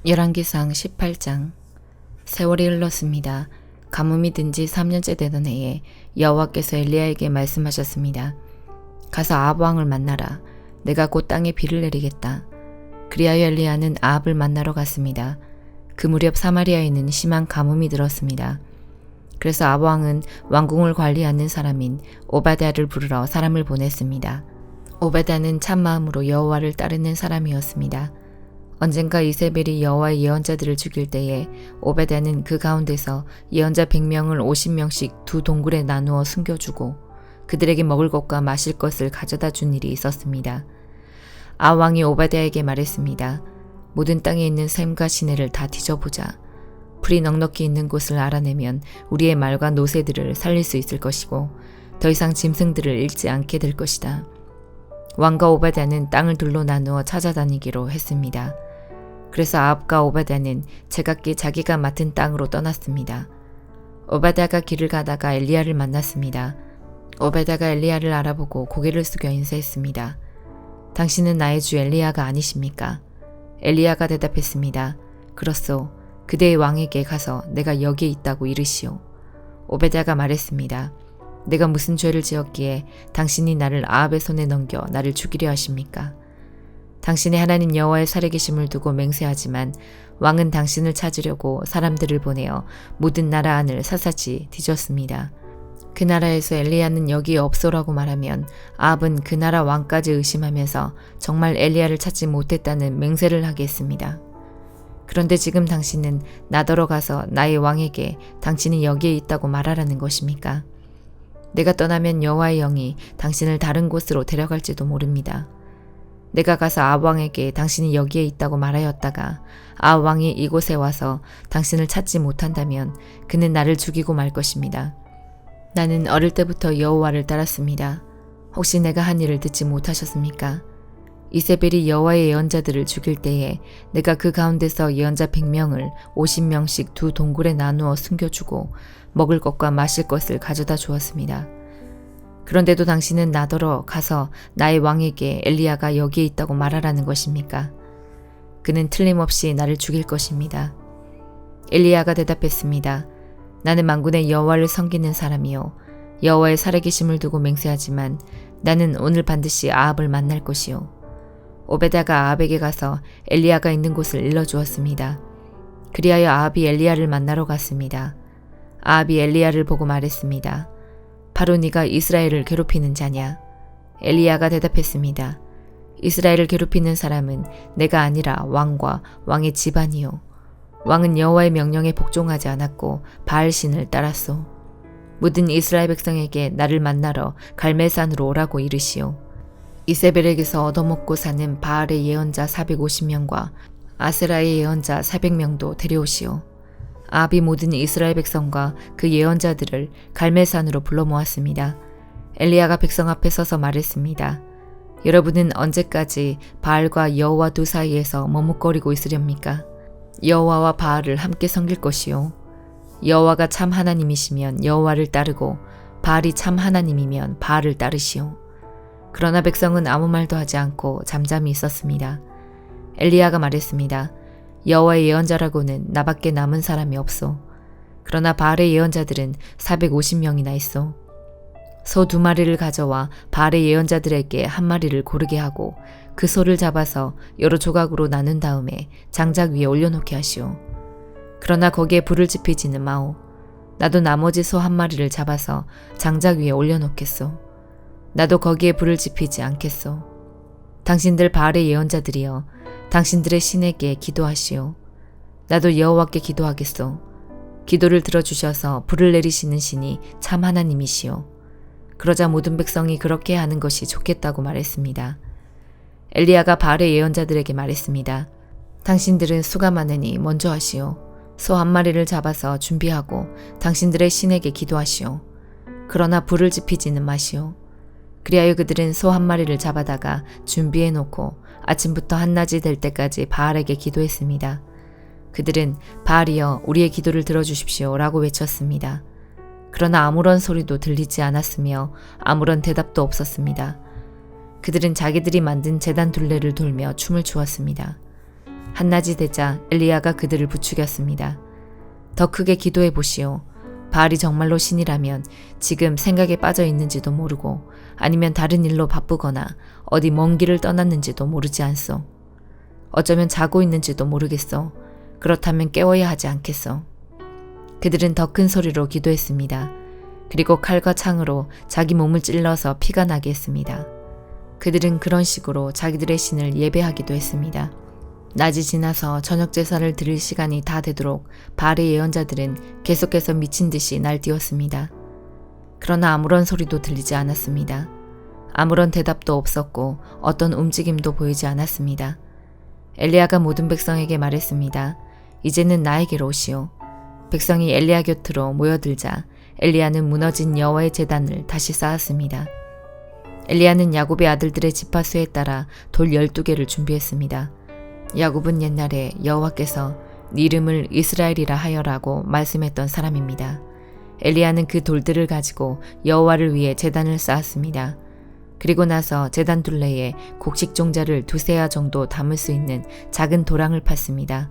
열왕기상 18장. 세월이 흘렀습니다. 가뭄이 든 지 3년째 되던 해에 여호와께서 엘리야에게 말씀하셨습니다. 가서 아합 왕을 만나라. 내가 곧 땅에 비를 내리겠다. 그리하여 엘리야는 아합을 만나러 갔습니다. 그 무렵 사마리아에는 심한 가뭄이 들었습니다. 그래서 아합 왕은 왕궁을 관리하는 사람인 오바댜를 부르러 사람을 보냈습니다. 오바댜는 참마음으로 여호와를 따르는 사람이었습니다. 언젠가 이세벨이 여호와의 예언자들을 죽일 때에 오베댜는 그 가운데서 예언자 100명을 50명씩 두 동굴에 나누어 숨겨주고 그들에게 먹을 것과 마실 것을 가져다 준 일이 있었습니다. 아합 왕이 오바댜에게 말했습니다. 모든 땅에 있는 샘과 시내를 다 뒤져보자. 풀이 넉넉히 있는 곳을 알아내면 우리의 말과 노새들을 살릴 수 있을 것이고 더 이상 짐승들을 잃지 않게 될 것이다. 왕과 오바댜는 땅을 둘로 나누어 찾아다니기로 했습니다. 그래서 아합과 오바댜는 제각기 자기가 맡은 땅으로 떠났습니다. 오바댜가 길을 가다가 엘리야를 만났습니다. 오바댜가 엘리야를 알아보고 고개를 숙여 인사했습니다. 당신은 나의 주 엘리야가 아니십니까? 엘리야가 대답했습니다. 그렇소. 그대의 왕에게 가서 내가 여기에 있다고 이르시오. 오바댜가 말했습니다. 내가 무슨 죄를 지었기에 당신이 나를 아합의 손에 넘겨 나를 죽이려 하십니까? 당신의 하나님 여호와의 살아계심을 두고 맹세하지만 왕은 당신을 찾으려고 사람들을 보내어 모든 나라 안을 샅샅이 뒤졌습니다. 그 나라에서 엘리야는 여기에 없소라고 말하면 아합은 그 나라 왕까지 의심하면서 정말 엘리야를 찾지 못했다는 맹세를 하겠습니다. 그런데 지금 당신은 나더러 가서 나의 왕에게 당신이 여기에 있다고 말하라는 것입니까? 내가 떠나면 여호와의 영이 당신을 다른 곳으로 데려갈지도 모릅니다. 내가 가서 아합 왕에게 당신이 여기에 있다고 말하였다가 아합 왕이 이곳에 와서 당신을 찾지 못한다면 그는 나를 죽이고 말 것입니다. 나는 어릴 때부터 여호와를 따랐습니다. 혹시 내가 한 일을 듣지 못하셨습니까? 이세벨이 여호와의 예언자들을 죽일 때에 내가 그 가운데서 예언자 100명을 50명씩 두 동굴에 나누어 숨겨주고 먹을 것과 마실 것을 가져다 주었습니다. 그런데도 당신은 나더러 가서 나의 왕에게 엘리야가 여기에 있다고 말하라는 것입니까? 그는 틀림없이 나를 죽일 것입니다. 엘리야가 대답했습니다. 나는 만군의 여호와를 섬기는 사람이요 여호와의 살아계심을 두고 맹세하지만 나는 오늘 반드시 아합을 만날 것이요. 오베댜가 아합에게 가서 엘리야가 있는 곳을 일러주었습니다. 그리하여 아합이 엘리야를 만나러 갔습니다. 아합이 엘리야를 보고 말했습니다. 바로 네가 이스라엘을 괴롭히는 자냐? 엘리야가 대답했습니다. 이스라엘을 괴롭히는 사람은 내가 아니라 왕과 왕의 집안이요. 왕은 여호와의 명령에 복종하지 않았고 바알신을 따랐소. 모든 이스라엘 백성에게 나를 만나러 갈멜산으로 오라고 이르시오. 이세벨에게서 얻어먹고 사는 바알의 예언자 450명과 아세라의 예언자 400명도 데려오시오. 아합이 모든 이스라엘 백성과 그 예언자들을 갈멜산으로 불러 모았습니다. 엘리야가 백성 앞에 서서 말했습니다. 여러분은 언제까지 바알과 여호와 두 사이에서 머뭇거리고 있으렵니까? 여호와와 바알을 함께 섬길 것이요. 여호와가 참 하나님이시면 여호와를 따르고 바알이 참 하나님이면 바알을 따르시오. 그러나 백성은 아무 말도 하지 않고 잠잠히 있었습니다. 엘리야가 말했습니다. 여호와의 예언자라고는 나밖에 남은 사람이 없소. 그러나 바알의 예언자들은 450명이나 있소. 소 2마리를 가져와 바알의 예언자들에게 1마리를 고르게 하고 그 소를 잡아서 여러 조각으로 나눈 다음에 장작 위에 올려놓게 하시오. 그러나 거기에 불을 지피지는 마오. 나도 나머지 소 1마리를 잡아서 장작 위에 올려놓겠소. 나도 거기에 불을 지피지 않겠소. 당신들 바알의 예언자들이여 당신들의 신에게 기도하시오. 나도 여호와께 기도하겠소. 기도를 들어주셔서 불을 내리시는 신이 참 하나님이시오. 그러자 모든 백성이 그렇게 하는 것이 좋겠다고 말했습니다. 엘리야가 바알의 예언자들에게 말했습니다. 당신들은 수가 많으니 먼저 하시오. 소 1마리를 잡아서 준비하고 당신들의 신에게 기도하시오. 그러나 불을 지피지는 마시오. 그리하여 그들은 소 1마리를 잡아다가 준비해 놓고 아침부터 한낮이 될 때까지 바알에게 기도했습니다. 그들은 바알이여 우리의 기도를 들어주십시오 라고 외쳤습니다. 그러나 아무런 소리도 들리지 않았으며 아무런 대답도 없었습니다. 그들은 자기들이 만든 제단 둘레를 돌며 춤을 추었습니다. 한낮이 되자 엘리야가 그들을 부추겼습니다. 더 크게 기도해 보시오. 바알이 정말로 신이라면 지금 생각에 빠져 있는지도 모르고 아니면 다른 일로 바쁘거나 어디 먼 길을 떠났는지도 모르지 않소. 어쩌면 자고 있는지도 모르겠소. 그렇다면 깨워야 하지 않겠소. 그들은 더 큰 소리로 기도했습니다. 그리고 칼과 창으로 자기 몸을 찔러서 피가 나게 했습니다. 그들은 그런 식으로 자기들의 신을 예배하기도 했습니다. 낮이 지나서 저녁 제사를 드릴 시간이 다 되도록 바알의 예언자들은 계속해서 미친 듯이 날뛰었습니다. 그러나 아무런 소리도 들리지 않았습니다. 아무런 대답도 없었고 어떤 움직임도 보이지 않았습니다. 엘리야가 모든 백성에게 말했습니다. 이제는 나에게로 오시오. 백성이 엘리야 곁으로 모여들자 엘리야는 무너진 여호와의 제단을 다시 쌓았습니다. 엘리야는 야곱의 아들들의 지파수에 따라 돌 12개를 준비했습니다. 야곱은 옛날에 여호와께서 네 이름을 이스라엘이라 하여라고 말씀했던 사람입니다. 엘리야는 그 돌들을 가지고 여호와를 위해 제단을 쌓았습니다. 그리고 나서 제단 둘레에 곡식 종자를 2세아 정도 담을 수 있는 작은 도랑을 팠습니다.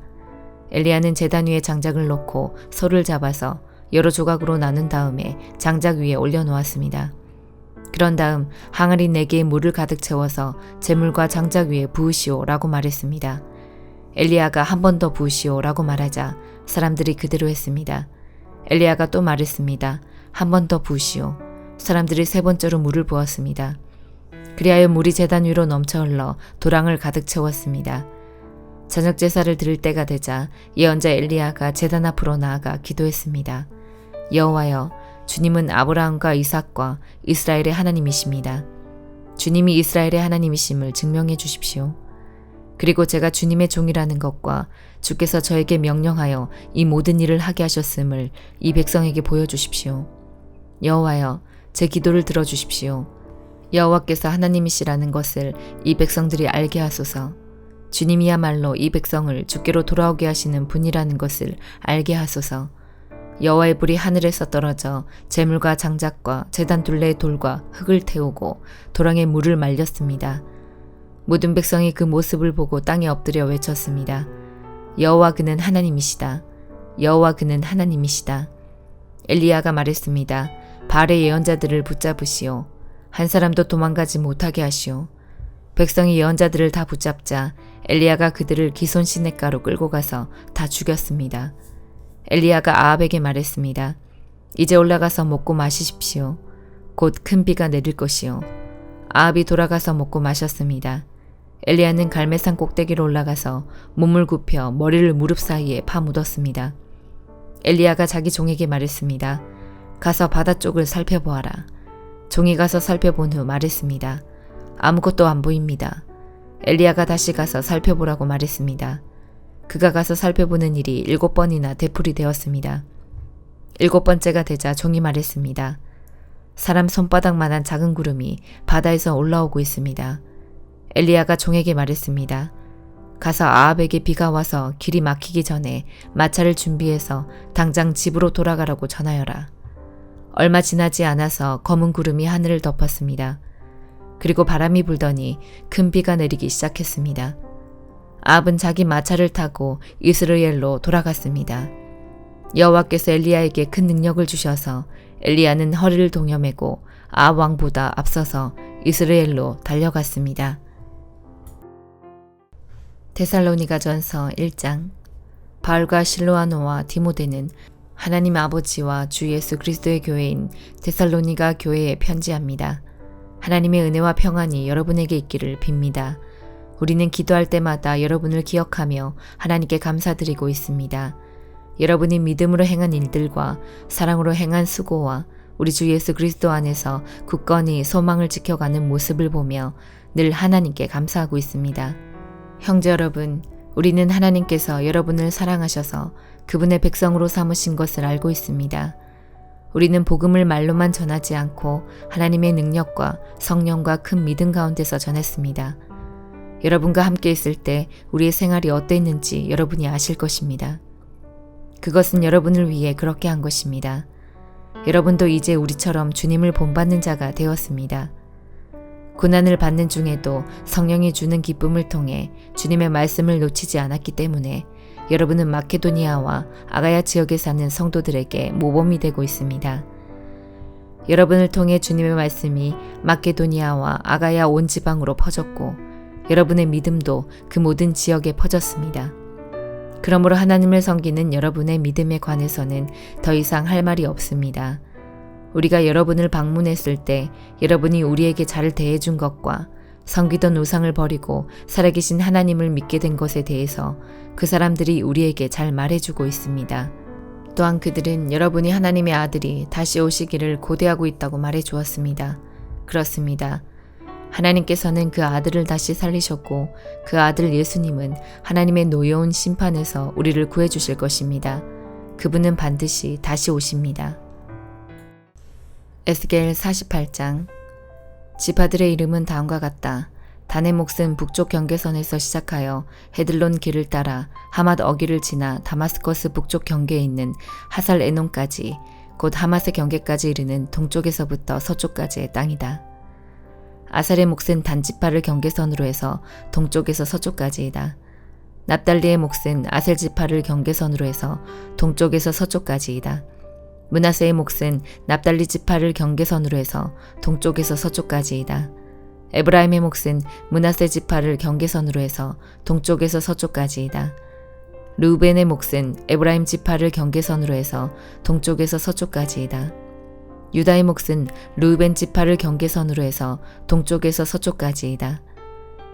엘리야는 제단 위에 장작을 놓고 소를 잡아서 여러 조각으로 나눈 다음에 장작 위에 올려놓았습니다. 그런 다음 항아리 4개에 물을 가득 채워서 제물과 장작 위에 부으시오 라고 말했습니다. 엘리야가 한 번 더 부으시오 라고 말하자 사람들이 그대로 했습니다. 엘리야가 또 말했습니다. 한 번 더 부으시오. 사람들이 3번째로 물을 부었습니다. 그리하여 물이 제단 위로 넘쳐 흘러 도랑을 가득 채웠습니다. 저녁 제사를 드릴 때가 되자 예언자 엘리야가 제단 앞으로 나아가 기도했습니다. 여호와여, 주님은 아브라함과 이삭과 이스라엘의 하나님이십니다. 주님이 이스라엘의 하나님이심을 증명해 주십시오. 그리고 제가 주님의 종이라는 것과 주께서 저에게 명령하여 이 모든 일을 하게 하셨음을 이 백성에게 보여주십시오. 여호와여, 제 기도를 들어주십시오. 여호와께서 하나님이시라는 것을 이 백성들이 알게 하소서. 주님이야말로 이 백성을 주께로 돌아오게 하시는 분이라는 것을 알게 하소서. 여호와의 불이 하늘에서 떨어져 제물과 장작과 제단 둘레의 돌과 흙을 태우고 도랑에 물을 말렸습니다. 모든 백성이 그 모습을 보고 땅에 엎드려 외쳤습니다. 여호와 그는 하나님이시다. 여호와 그는 하나님이시다. 엘리야가 말했습니다. 바알의 예언자들을 붙잡으시오. 한 사람도 도망가지 못하게 하시오. 백성이 예언자들을 다 붙잡자 엘리야가 그들을 기손 시냇가로 끌고 가서 다 죽였습니다. 엘리야가 아합에게 말했습니다. 이제 올라가서 먹고 마시십시오. 곧 큰 비가 내릴 것이요. 아합이 돌아가서 먹고 마셨습니다. 엘리야는 갈멜산 꼭대기로 올라가서 몸을 굽혀 머리를 무릎 사이에 파묻었습니다. 엘리야가 자기 종에게 말했습니다. 가서 바다 쪽을 살펴보아라. 종이 가서 살펴본 후 말했습니다. 아무것도 안 보입니다. 엘리야가 다시 가서 살펴보라고 말했습니다. 그가 가서 살펴보는 일이 7번이나 되풀이 되었습니다. 7번째가 되자 종이 말했습니다. 사람 손바닥만한 작은 구름이 바다에서 올라오고 있습니다. 엘리야가 종에게 말했습니다. 가서 아합에게 비가 와서 길이 막히기 전에 마차를 준비해서 당장 집으로 돌아가라고 전하여라. 얼마 지나지 않아서 검은 구름이 하늘을 덮었습니다. 그리고 바람이 불더니 큰 비가 내리기 시작했습니다. 아합은 자기 마차를 타고 이스라엘로 돌아갔습니다. 여호와께서 엘리야에게 큰 능력을 주셔서 엘리야는 허리를 동여매고 아합 왕보다 앞서서 이스라엘로 달려갔습니다. 데살로니가전서 1장. 바울과 실로아노와 디모데는 하나님 아버지와 주 예수 그리스도의 교회인 데살로니가 교회에 편지합니다. 하나님의 은혜와 평안이 여러분에게 있기를 빕니다. 우리는 기도할 때마다 여러분을 기억하며 하나님께 감사드리고 있습니다. 여러분이 믿음으로 행한 일들과 사랑으로 행한 수고와 우리 주 예수 그리스도 안에서 굳건히 소망을 지켜가는 모습을 보며 늘 하나님께 감사하고 있습니다. 형제 여러분, 우리는 하나님께서 여러분을 사랑하셔서 그분의 백성으로 삼으신 것을 알고 있습니다. 우리는 복음을 말로만 전하지 않고 하나님의 능력과 성령과 큰 믿음 가운데서 전했습니다. 여러분과 함께 있을 때 우리의 생활이 어땠는지 여러분이 아실 것입니다. 그것은 여러분을 위해 그렇게 한 것입니다. 여러분도 이제 우리처럼 주님을 본받는 자가 되었습니다. 고난을 받는 중에도 성령이 주는 기쁨을 통해 주님의 말씀을 놓치지 않았기 때문에 여러분은 마케도니아와 아가야 지역에 사는 성도들에게 모범이 되고 있습니다. 여러분을 통해 주님의 말씀이 마케도니아와 아가야 온 지방으로 퍼졌고 여러분의 믿음도 그 모든 지역에 퍼졌습니다. 그러므로 하나님을 섬기는 여러분의 믿음에 관해서는 더 이상 할 말이 없습니다. 우리가 여러분을 방문했을 때 여러분이 우리에게 잘 대해준 것과 섬기던 우상을 버리고 살아계신 하나님을 믿게 된 것에 대해서 그 사람들이 우리에게 잘 말해주고 있습니다. 또한 그들은 여러분이 하나님의 아들이 다시 오시기를 고대하고 있다고 말해주었습니다. 그렇습니다. 하나님께서는 그 아들을 다시 살리셨고 그 아들 예수님은 하나님의 노여운 심판에서 우리를 구해주실 것입니다. 그분은 반드시 다시 오십니다. 에스겔 48장. 지파들의 이름은 다음과 같다. 단의 몫은 북쪽 경계선에서 시작하여 헤들론 길을 따라 하맛 어기를 지나 다마스커스 북쪽 경계에 있는 하살 에논까지 곧 하맛의 경계까지 이르는 동쪽에서부터 서쪽까지의 땅이다. 아살의 몫은 단지파를 경계선으로 해서 동쪽에서 서쪽까지이다. 납달리의 몫은 아셀 지파를 경계선으로 해서 동쪽에서 서쪽까지이다. 므낫세의 몫은 납달리 지파를 경계선으로 해서 동쪽에서 서쪽까지이다. 에브라임의 몫은 므낫세 지파를 경계선으로 해서 동쪽에서 서쪽까지이다. 르우벤의 몫은 에브라임 지파를 경계선으로 해서 동쪽에서 서쪽까지이다. 유다의 몫은 르우벤 지파를 경계선으로 해서 동쪽에서 서쪽까지이다.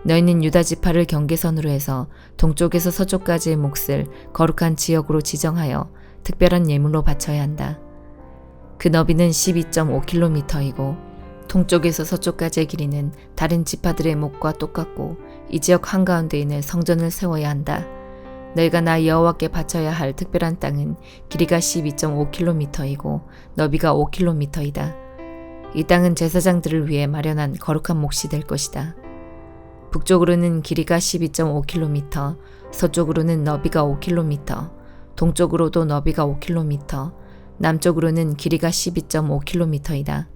너희는 유다 지파를 경계선으로 해서 동쪽에서 서쪽까지의 몫을 거룩한 지역으로 지정하여 특별한 예물로 바쳐야 한다. 그 너비는 12.5km이고 동쪽에서 서쪽까지의 길이는 다른 지파들의 몫과 똑같고 이 지역 한가운데에는 성전을 세워야 한다. 너희가 나 여호와께 바쳐야 할 특별한 땅은 길이가 12.5km이고 너비가 5km이다. 이 땅은 제사장들을 위해 마련한 거룩한 몫이 될 것이다. 북쪽으로는 길이가 12.5km, 서쪽으로는 너비가 5km, 동쪽으로도 너비가 5km, 남쪽으로는 길이가 12.5km이다.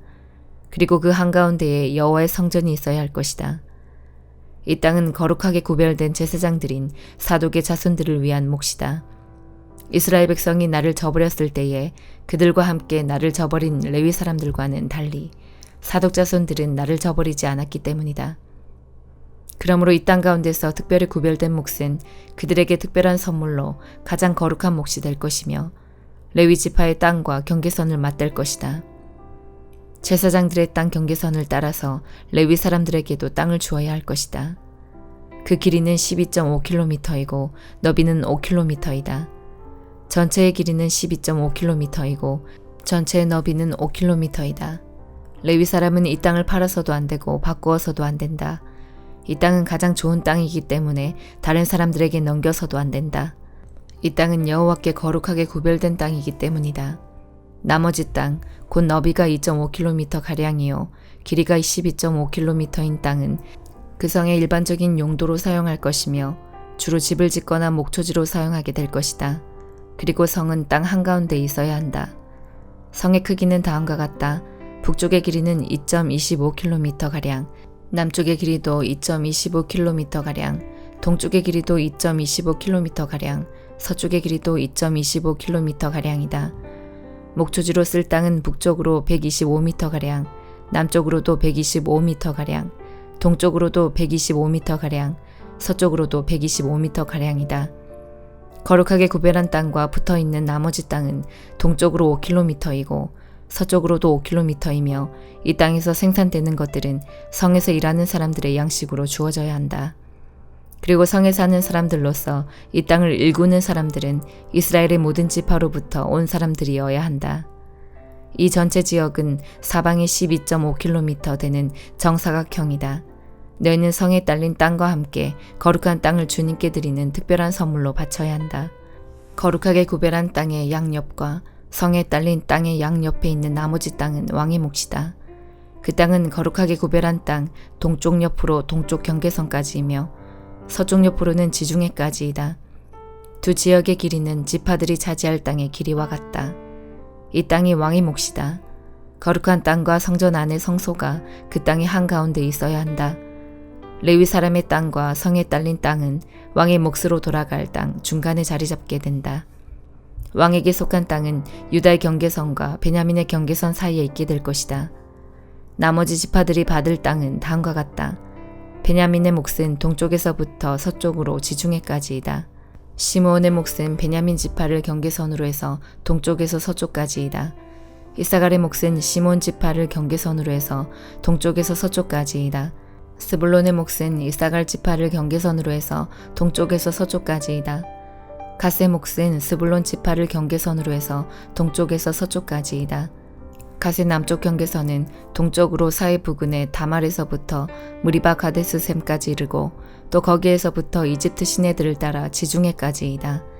그리고 그 한가운데에 여호와의 성전이 있어야 할 것이다. 이 땅은 거룩하게 구별된 제사장들인 사독의 자손들을 위한 몫이다. 이스라엘 백성이 나를 저버렸을 때에 그들과 함께 나를 저버린 레위 사람들과는 달리 사독 자손들은 나를 저버리지 않았기 때문이다. 그러므로 이 땅 가운데서 특별히 구별된 몫은 그들에게 특별한 선물로 가장 거룩한 몫이 될 것이며 레위 지파의 땅과 경계선을 맞댈 것이다. 제사장들의 땅 경계선을 따라서 레위 사람들에게도 땅을 주어야 할 것이다. 그 길이는 12.5km이고 너비는 5km이다. 전체의 길이는 12.5km이고 전체의 너비는 5km이다. 레위 사람은 이 땅을 팔아서도 안 되고 바꾸어서도 안 된다. 이 땅은 가장 좋은 땅이기 때문에 다른 사람들에게 넘겨서도 안 된다. 이 땅은 여호와께 거룩하게 구별된 땅이기 때문이다. 나머지 땅, 곧 너비가 2.5km가량이요 길이가 12.5km인 땅은 그 성의 일반적인 용도로 사용할 것이며 주로 집을 짓거나 목초지로 사용하게 될 것이다. 그리고 성은 땅 한가운데 있어야 한다. 성의 크기는 다음과 같다. 북쪽의 길이는 2.25km가량, 남쪽의 길이도 2.25km가량, 동쪽의 길이도 2.25km가량, 서쪽의 길이도 2.25km가량이다. 목초지로 쓸 땅은 북쪽으로 125m가량, 남쪽으로도 125m가량, 동쪽으로도 125m가량, 서쪽으로도 125m가량이다. 거룩하게 구별한 땅과 붙어있는 나머지 땅은 동쪽으로 5km이고 서쪽으로도 5km이며 이 땅에서 생산되는 것들은 성에서 일하는 사람들의 양식으로 주어져야 한다. 그리고 성에 사는 사람들로서 이 땅을 일구는 사람들은 이스라엘의 모든 지파로부터 온 사람들이어야 한다. 이 전체 지역은 사방이 12.5km 되는 정사각형이다. 너희는 성에 딸린 땅과 함께 거룩한 땅을 주님께 드리는 특별한 선물로 바쳐야 한다. 거룩하게 구별한 땅의 양옆과 성에 딸린 땅의 양옆에 있는 나머지 땅은 왕의 몫이다. 그 땅은 거룩하게 구별한 땅 동쪽 옆으로 동쪽 경계선까지이며 서쪽 옆으로는 지중해까지이다. 두 지역의 길이는 지파들이 차지할 땅의 길이와 같다. 이 땅이 왕의 몫이다. 거룩한 땅과 성전 안의 성소가 그 땅의 한가운데 있어야 한다. 레위 사람의 땅과 성에 딸린 땅은 왕의 몫으로 돌아갈 땅 중간에 자리 잡게 된다. 왕에게 속한 땅은 유다의 경계선과 베냐민의 경계선 사이에 있게 될 것이다. 나머지 지파들이 받을 땅은 다음과 같다. 베냐민의 몫은 동쪽에서부터 서쪽으로 지중해까지이다. 시므온의 몫은 베냐민 지파를 경계선으로 해서 동쪽에서 서쪽까지이다. 이사갈의 몫은 시몬 지파를 경계선으로 해서 동쪽에서 서쪽까지이다. 스불론의 몫은 이사갈 지파를 경계선으로 해서 동쪽에서 서쪽까지이다. 갓의 몫은 스불론 지파를 경계선으로 해서 동쪽에서 서쪽까지이다. 갓의 남쪽 경계선은 동쪽으로 사해 부근의 다말에서부터 무리바 가데스 셈까지 이르고 또 거기에서부터 이집트 시내들을 따라 지중해까지이다.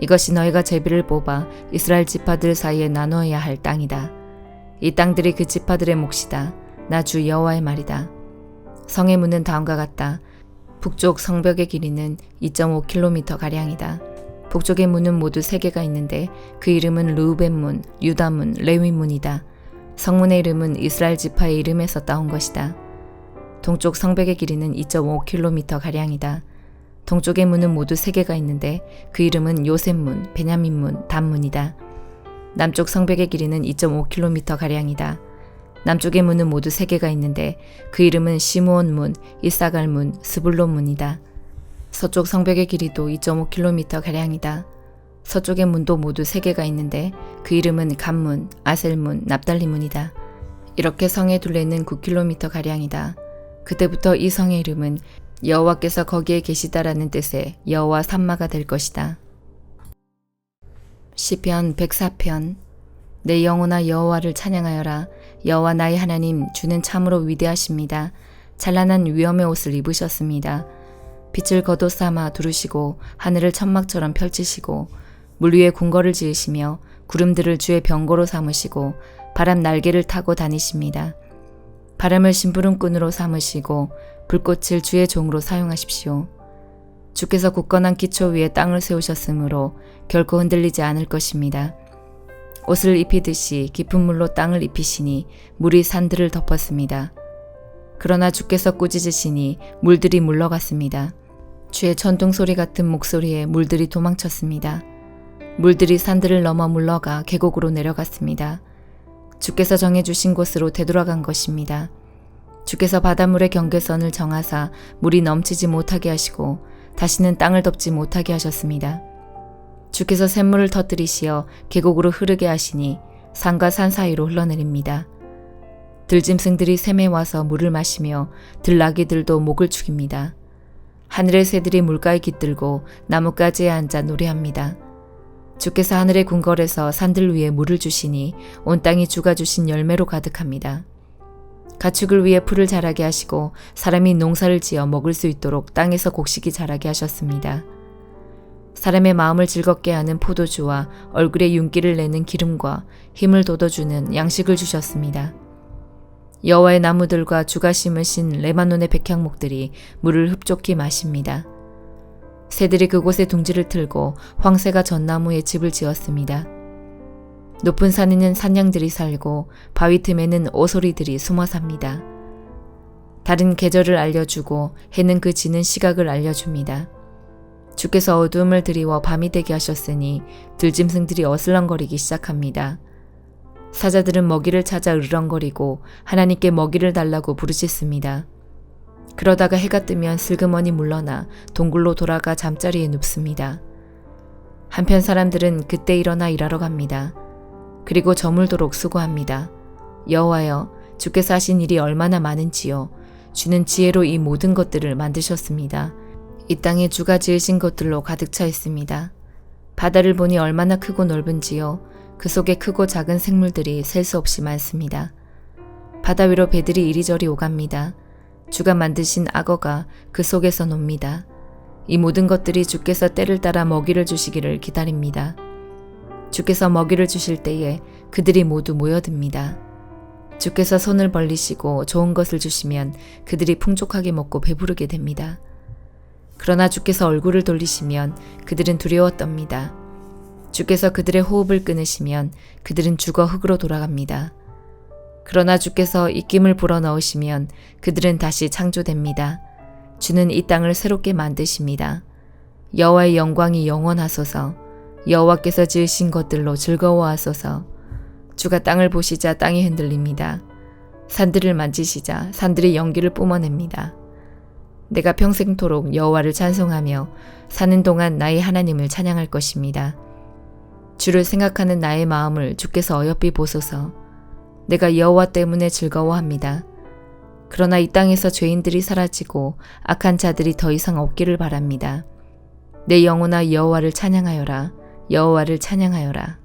이것이 너희가 제비를 뽑아 이스라엘 지파들 사이에 나누어야 할 땅이다. 이 땅들이 그 지파들의 몫이다. 나 주 여호와의 말이다. 성의 문은 다음과 같다. 북쪽 성벽의 길이는 2.5km가량이다. 북쪽의 문은 모두 3개가 있는데 그 이름은 르우벤문, 유다문, 레위문이다. 성문의 이름은 이스라엘 지파의 이름에서 따온 것이다. 동쪽 성벽의 길이는 2.5km가량이다. 동쪽의 문은 모두 3개가 있는데 그 이름은 요셉문, 베냐민문, 단문이다. 남쪽 성벽의 길이는 2.5km가량이다. 남쪽의 문은 모두 3개가 있는데 그 이름은 시므온문, 이사갈문, 스불론문이다. 서쪽 성벽의 길이도 2.5km가량이다. 서쪽의 문도 모두 3개가 있는데 그 이름은 간문, 아셀문, 납달리문이다. 이렇게 성의 둘레는 9km가량이다. 그때부터 이 성의 이름은 여호와께서 거기에 계시다라는 뜻의 여호와 삼마가 될 것이다. 시편 104편. 내 영혼아 여호와를 찬양하여라. 여호와 나의 하나님 주는 참으로 위대하십니다. 찬란한 위엄의 옷을 입으셨습니다. 빛을 겉옷 삼아 두르시고 하늘을 천막처럼 펼치시고 물 위에 궁궐을 지으시며 구름들을 주의 병고로 삼으시고 바람 날개를 타고 다니십니다. 바람을 심부름꾼으로 삼으시고 불꽃을 주의 종으로 사용하십시오. 주께서 굳건한 기초 위에 땅을 세우셨으므로 결코 흔들리지 않을 것입니다. 옷을 입히듯이 깊은 물로 땅을 입히시니 물이 산들을 덮었습니다. 그러나 주께서 꾸짖으시니 물들이 물러갔습니다. 주의 천둥 소리 같은 목소리에 물들이 도망쳤습니다. 물들이 산들을 넘어 물러가 계곡으로 내려갔습니다. 주께서 정해주신 곳으로 되돌아간 것입니다. 주께서 바닷물의 경계선을 정하사 물이 넘치지 못하게 하시고 다시는 땅을 덮지 못하게 하셨습니다. 주께서 샘물을 터뜨리시어 계곡으로 흐르게 하시니 산과 산 사이로 흘러내립니다. 들짐승들이 샘에 와서 물을 마시며 들나귀들도 목을 축입니다. 하늘의 새들이 물가에 깃들고 나뭇가지에 앉아 노래합니다. 주께서 하늘의 궁궐에서 산들 위에 물을 주시니 온 땅이 주가 주신 열매로 가득합니다. 가축을 위해 풀을 자라게 하시고 사람이 농사를 지어 먹을 수 있도록 땅에서 곡식이 자라게 하셨습니다. 사람의 마음을 즐겁게 하는 포도주와 얼굴에 윤기를 내는 기름과 힘을 돋워주는 양식을 주셨습니다. 여호와의 나무들과 주가 심으신 레바논의 백향목들이 물을 흡족히 마십니다. 새들이 그곳에 둥지를 틀고 황새가 전나무에 집을 지었습니다. 높은 산에는 산양들이 살고 바위 틈에는 오소리들이 숨어 삽니다. 달은 계절을 알려주고 해는 그 지는 시각을 알려줍니다. 주께서 어두움을 드리워 밤이 되게 하셨으니 들짐승들이 어슬렁거리기 시작합니다. 사자들은 먹이를 찾아 으르렁거리고 하나님께 먹이를 달라고 부르짖습니다. 그러다가 해가 뜨면 슬그머니 물러나 동굴로 돌아가 잠자리에 눕습니다. 한편 사람들은 그때 일어나 일하러 갑니다. 그리고 저물도록 수고합니다. 여호와여, 주께서 하신 일이 얼마나 많은지요. 주는 지혜로 이 모든 것들을 만드셨습니다. 이 땅에 주가 지으신 것들로 가득 차 있습니다. 바다를 보니 얼마나 크고 넓은지요. 그 속에 크고 작은 생물들이 셀 수 없이 많습니다. 바다 위로 배들이 이리저리 오갑니다. 주가 만드신 악어가 그 속에서 놉니다. 이 모든 것들이 주께서 때를 따라 먹이를 주시기를 기다립니다. 주께서 먹이를 주실 때에 그들이 모두 모여듭니다. 주께서 손을 벌리시고 좋은 것을 주시면 그들이 풍족하게 먹고 배부르게 됩니다. 그러나 주께서 얼굴을 돌리시면 그들은 두려워 떱니다. 주께서 그들의 호흡을 끊으시면 그들은 죽어 흙으로 돌아갑니다. 그러나 주께서 입김을 불어넣으시면 그들은 다시 창조됩니다. 주는 이 땅을 새롭게 만드십니다. 여호와의 영광이 영원하소서. 여호와께서 지으신 것들로 즐거워하소서. 주가 땅을 보시자 땅이 흔들립니다. 산들을 만지시자 산들이 연기를 뿜어냅니다. 내가 평생토록 여호와를 찬송하며 사는 동안 나의 하나님을 찬양할 것입니다. 주를 생각하는 나의 마음을 주께서 어여삐 보소서. 내가 여호와 때문에 즐거워합니다. 그러나 이 땅에서 죄인들이 사라지고 악한 자들이 더 이상 없기를 바랍니다. 내 영혼아 여호와를 찬양하여라. 여호와를 찬양하여라.